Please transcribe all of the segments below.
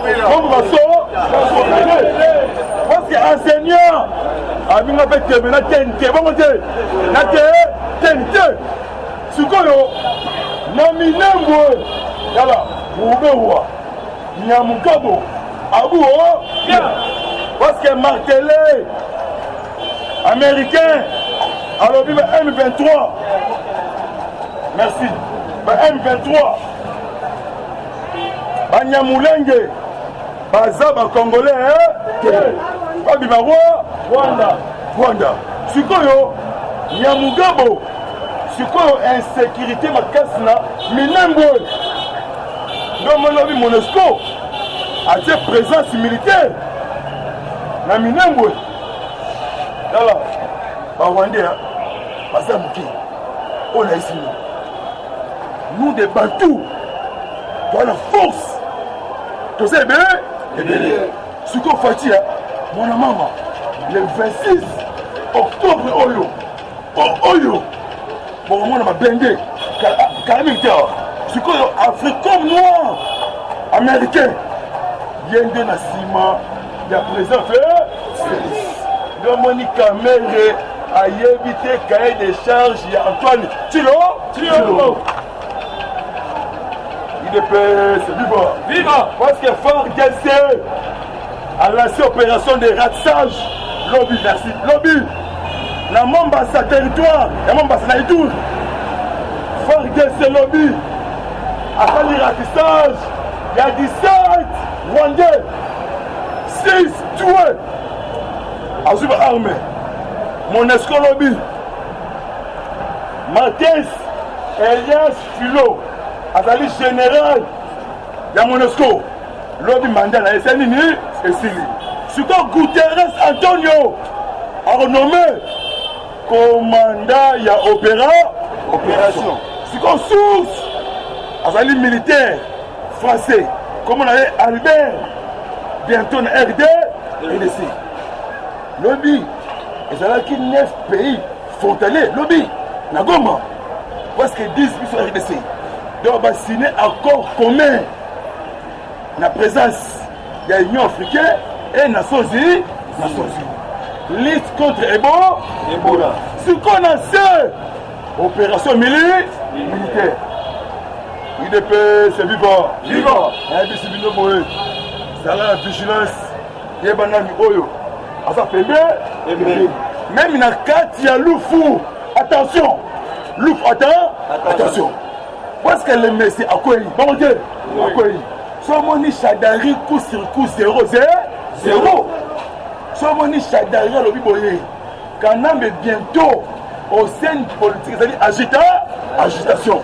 Comme parce que enseignant, ami n'a pas été mais na tente, bon côté, na tente. Sukoyo, na minambo, yala, ubewa, nyamukabo, abuo, parce que martelé, américain, alors vive M23, merci, M23, Banyamulenge, Bazaba Congolais, Babimaro, Rwanda, Sukoyo, Nyamugabo, Sukoyo, insécurité, Makasna, Minembwe, Domolobi Monesco, a été présence militaire, na Minembwe, là, Rwandais, Bazamouki, on a ici, nous des Bantous, dans la force. Tu sais bien, ce qu'on fait, mon maman, le 26 octobre, Oyo, bon, moi, on m'a bendé, carrément, ce qu'on a Afrique comme noir, américain, il y a un nassiment, il y a présent fait, le Monique Mère a évité cahier des charges, il y a Antoine, Tilo. C'est viva! Parce que Fort GC a lancé l'opération de ratissage. Lobby, merci. Lobby, la Mamba sa territoire, la Mamba sa Naïdour. Fort GC Lobby a fait le ratissage. Il y a 17 Rwandais, 6 tués. À suivre armée. Monesco Lobby, Mathias Elias Philo. Azali général ya Monesco lobby mandat na SNini et Sili. Suko Guterres Antonio a renommé commandant ya opération. Suko source Azali militaire français comme on avait Albert bientôt na RD RDC. Lobby ezalaki 9 pays frontaliers lobby na Goma parce que 10 sur RDC. Donc, on va signer un accord commun. La présence de l'Union africaine et Nations Unies. Lutte contre Ebola. Ce qu'on a fait, opération militaire. UDP, c'est vivant. Ça la vigilance. Il y a un oyo. Ça fait bien. Même dans le cas, il y a Loufou. Attention. Loufou, attention. Parce que le messie a quoi? Bon Dieu, a quoi? Somoni Chadari coup sur coup 0. Somoni Chadari le biboye. Quand on est bientôt au sein politique, c'est-à-dire agitation.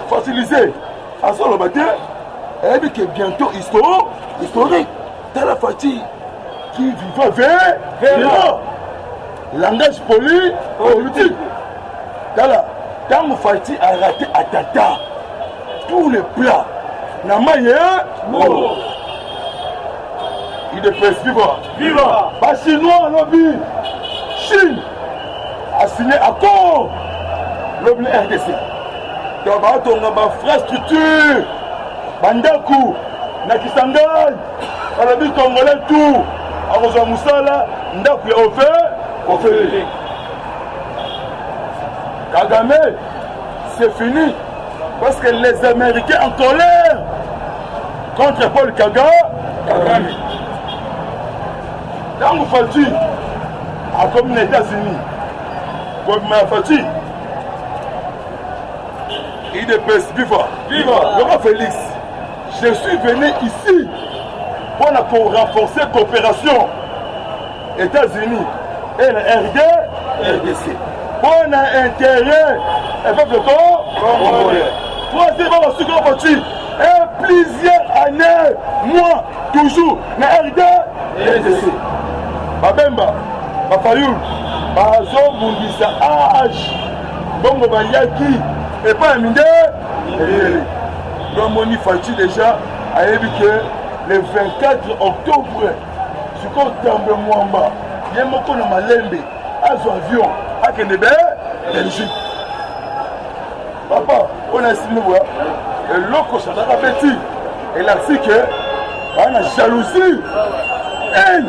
Faciliser. À ce le matin, et puis que bientôt historique. Dans la fatigue qui vivra vers langage politique. Dans la quand vous faites arrêter à Tata, tous les plats, n'a maillé, il est presse viva. Pas chinois, lobby, Chine a signé accord, lobby RDC. Donc, on a ma infrastructure, Bandaku, Nakisangay, on a vu Congolais tout, à Rosa Moussala, Ndaku on fait. Kagame, c'est fini. Parce que les Américains en colère contre Paul Kagame. Dans le Fati, comme les États-Unis, comme ma Fati, il est presse viva. Le roi Félix, je suis venu ici pour renforcer la coopération États-Unis et la RDC. On a intérêt, et peuple congolais. Troisièmement, ce qu'on va dire, et plusieurs années, moi, toujours, na RDC. Babemba, Bafayoul, Bazo, Bundisa, Age, Bongo Bayaki, et pas un minde. Donc, Moni Fati déjà a dit que le 24 octobre, ce qu'on tombe Mwamba, il y a un mot qu'on a malembe, à son avion. À Kenebe, Belgique. Papa, on a signé, et l'eau, ça a petit. Et l'article, on a jalousie, haine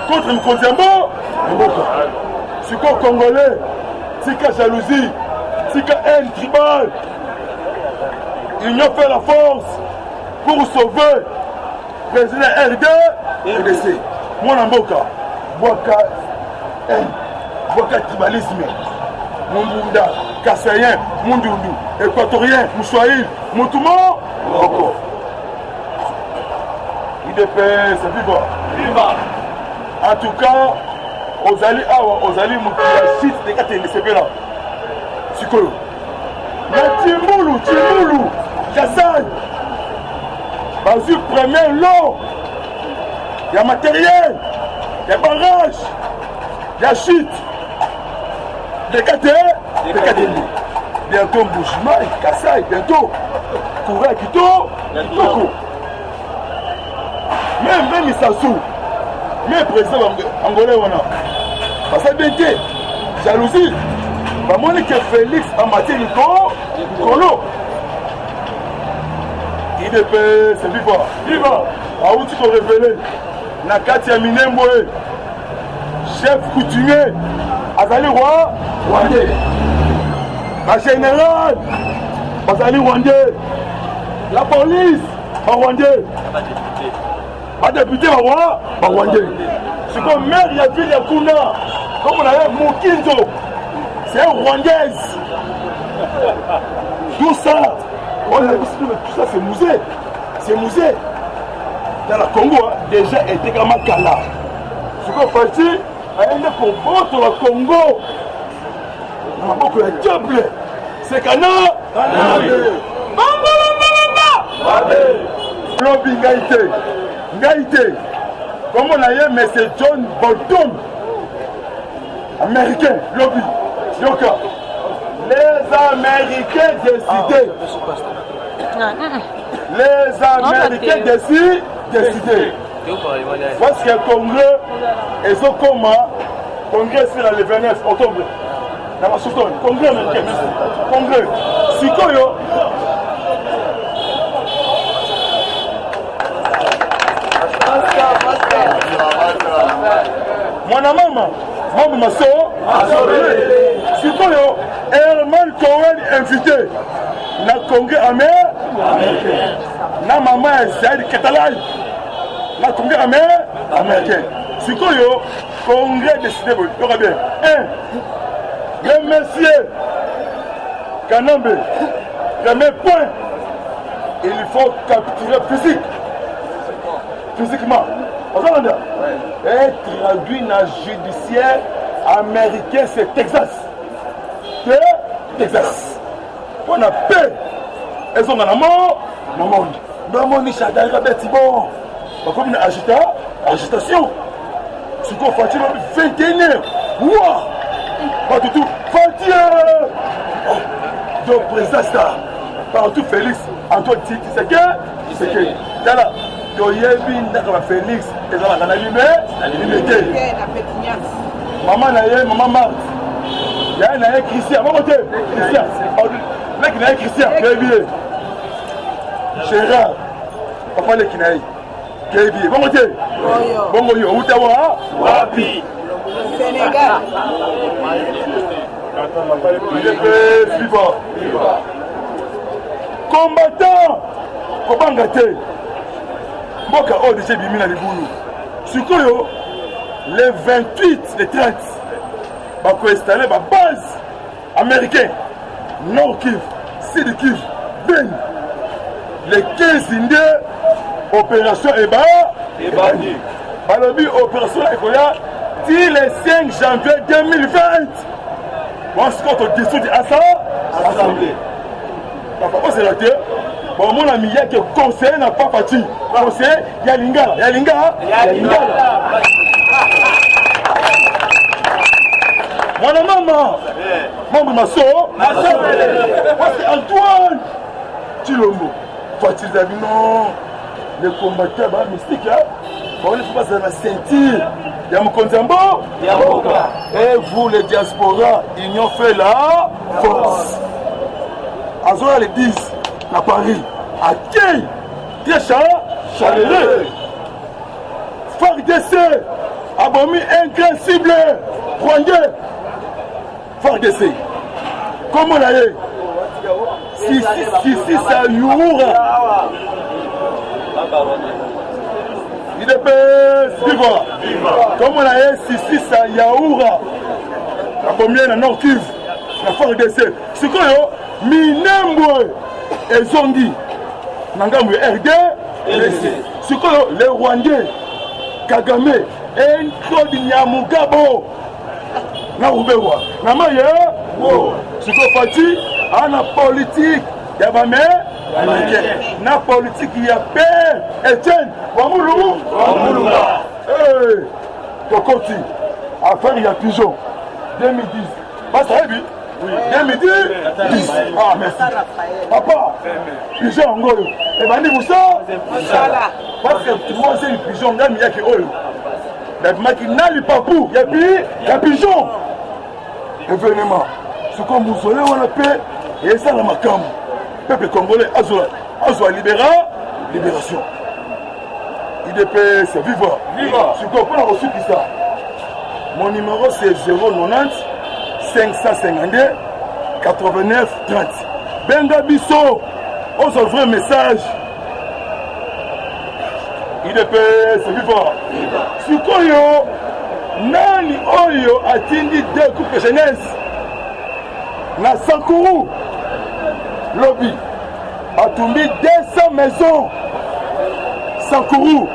contre Nkonziambo, c'est quoi Congolais, tika jalousie, tika haine tribale. Ils ont fait la force pour sauver le président RD et RDC. Moi, Namboka, Boaka haine, Boaka tribalisme, Mundunda, Kassayen, Mundundu, Équatorien, Moussouaïl, Moutouma, Morocco. IDPS, viva! Viva! En tout cas, aux alliés, la chute des 4 LCP là. Sikolo. La Timoulou, Kassai. Vas-y, premier lot. Il y a matériel, il y a barrage, il y a chute. Des 4 bientôt Mbouchima, Kassai, bientôt. Koura, Kito, Toko. Même Issassou. Mais président angolais, on a. Parce que bien que jalousie. Bah, que Félix a maté Nicolo. IDP, c'est viva. Viva. Ah, où tu peux révéler. Nakatia Minemboé. Chef coutumier. Azali Roi. Rwandais. La générale. Azali Rwandais. La police. Rwandais. Pas député, Rwandais. C'est comme maire, il y a ville, il y a Kuna. Comme on a Mokinzo. C'est un Rwandaise. Tout ça, on a vu tout ça, c'est musée. C'est musée. Dans le Congo, déjà était comme un Kala. Ce qu'on fait ici, pour voter le Congo. On a beaucoup de diable. C'est Kana. Lobby Ngaïté. Comme on a eu, mais c'est John Bolton. Américain, lobby. Yoka. Les Américains décident. Les Américains décident. Parce que le Congrès, ils ont comme Congrès sur le 29 octobre. Dans la Soudan, Congrès américain. Congrès. Si Koyo. Mon maman, maman so, si quoi Herman Cohen invité, na Congrès américain, na maman Zaid Catalan, na Congrès américain. Si quoi Congrès décidé, il y aura bien. Le monsieur Kanambe, premier point, il faut capturer physiquement. Et traduit dans le judiciaire américain, c'est Texas. Texas. On a paix. Elles ont dans la mort. Dans mon Nishadari, c'est bon. Comme une agitation. Ce qu'on fait, c'est 21 heures. Ouah! Pas du tout. 21 heures. Donc, président Star. Partout Félix. Antoine Titi, c'est que. Là. Toyebi ndaka Félix ezala kana limité maman naye maman Marthe ya naye Christian maman te Christian mec naye Christian baby Gérard papa le kinaye baby maman te bongo yo utawa wapi Sénégal viva combattant kobanga te Boka ODG Bimina Liboulou. Sukoyo, les 28, les 30, va installer ma base américaine. Nord Kivu, Sud Kivu, Ben. Les 15 Indiens, opération Eba. Balobi, opération Ekoya, dit le 5 janvier 2020. On se compte au dessous de l'Assemblée. La papa, c'est la terre. Bon, mon ami, il y a que conseiller n'a pas parti. Conseiller, il y a Linga. Mon maman, mon masso, c'est Antoine Chilombo. Faut-il dire non, les combattants mystiques, bon, il faut passer la ceinture. Il y a Nkonziambo, et vous, les diasporas, ils ont fait la force. Azora les 10. À Paris, à qui quartier Chaléré. FARDC abomi un grand cible rwandais. FARDC. Comment on a eu si ça youra. Il est viva. Comment on a eu si ça yaoura. Abomi na Nord Kivu. La FARDC. Ce que yo minembwe ezongi. Nangamu RD. Ce que yo les Rwandais. Kagame et Claude Nyamugabo na ubewa na maye siko fati ana politique ya ba na politique ya père Etienne Wamuluba tokoti affaire ya pigeon 2010 basa ebi 2010 ah merci papa pigeon ngoyo e bandi busa parce que moi c'est une pigeon ngami yake oyo mais nali papu ya pigeon événement ce qu'on vous solé on a paix et ça la makam peuple congolais azwa libération IDPS viva ce qu'on peut reçu qui ça mon numéro c'est 090 552 89 30 benga biso on se vrai message IDPS viva sikoyo nani oyo atindi deux coupes jeunesse na Sankuru lobby atumbi 200 maisons Sankuru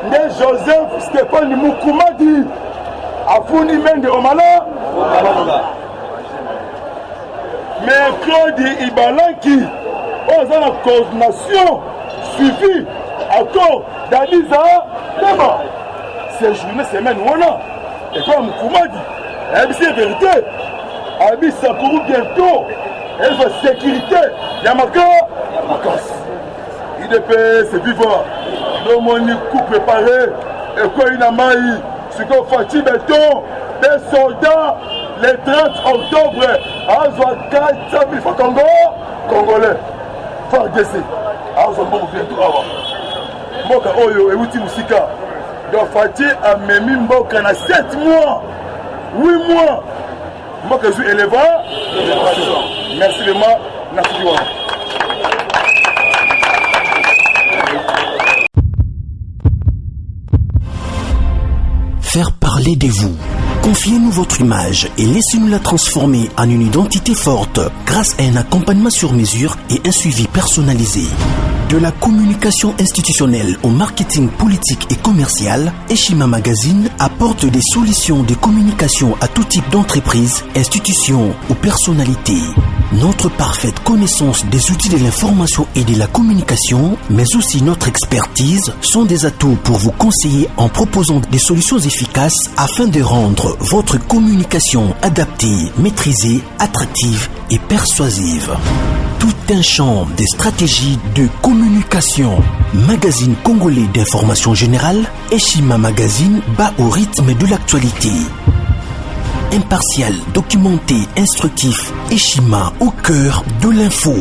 nde Joseph Stéphane Mukumadi afuni mende omala mais Claude Ibalanki oza na coordination suivi accord d'Aliza Lema ces journées semaine wana et comme Mukumadi c'est vérité Abi Sankuru bientôt elle va sécurité Yamaka Makas IDPS c'est vivant Domoni coup préparé et quoi il a maï ce qu'on fait béton des soldats le 30 octobre Azwa 400 000 fois Congolais FARDC Azwa bon bientôt avant Mboka Oyo et Outi Moussika donc Fati a memi Mboka na 7 mois 8 mois Mboka Zou éleva merci vraiment merci du Faire parler de vous. Confiez-nous votre image et laissez-nous la transformer en une identité forte grâce à un accompagnement sur mesure et un suivi personnalisé. De la communication institutionnelle au marketing politique et commercial, Eshima Magazine apporte des solutions de communication à tout type d'entreprise, institutions ou personnalités. Notre parfaite connaissance des outils de l'information et de la communication, mais aussi notre expertise, sont des atouts pour vous conseiller en proposant des solutions efficaces afin de rendre votre communication adaptée, maîtrisée, attractive et persuasive. Tout un champ des stratégies de communication. Magazine congolais d'information générale, Eshima Magazine bat au rythme de l'actualité. Impartial, documenté, instructif, Eshima au cœur de l'info.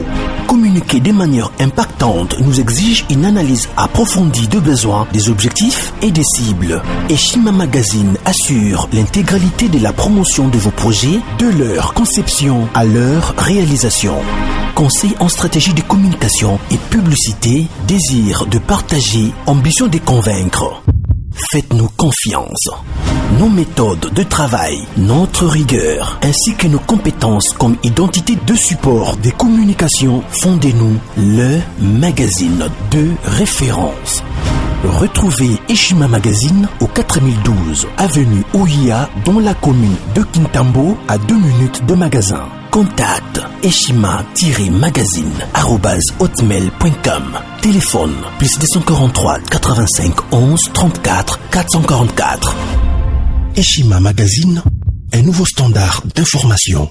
Communiquer de manière impactante nous exige une analyse approfondie de besoins, des objectifs et des cibles. Eshima Magazine assure l'intégralité de la promotion de vos projets, de leur conception à leur réalisation. Conseil en stratégie de communication et publicité, désir de partager, ambition de convaincre. Faites-nous confiance. Nos méthodes de travail, notre rigueur, ainsi que nos compétences comme identité de support des communications font de nous le magazine de référence. Retrouvez Eshima Magazine au 4012 avenue Ouya dans la commune de Kintambo à 2 minutes de magasin. Contact eshima-magazine@hotmail.com. Téléphone +243 85 11 34 444. Eshima Magazine, un nouveau standard d'information.